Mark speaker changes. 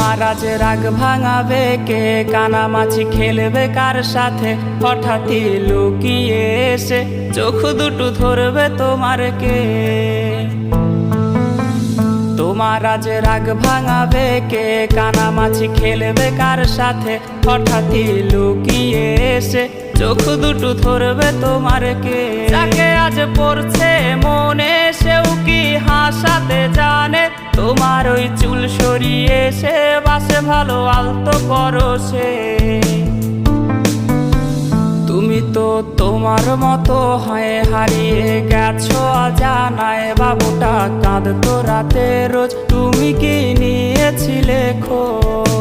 Speaker 1: তোমার আজ রাগ ভাঙাবে কে, কানামাছি খেলবে কার সাথে, হঠাৎই লুকিয়ে এসে চোখ দুটো ধরবে তোমার কে। তোমার আজ রাগ ভাঙাবে কে, কানামাছি খেলবে কার সাথে, হঠাৎই লুকিয়ে এসে চোখ দুটো ধরবে তোমার কে। যাকে আজ পড়ছে মনে সেও কি হাসাতে জানে, তোমার ওই চুল সরিয়ে সে বাসে ভালো আলতো পরশে। তুমি তো তোমার মতো হয়ে হারিয়ে গেছো অজানায়, বাবুটা কাঁদতো রাতে রোজ, তুমি কি নিয়েছিলে খোঁজ?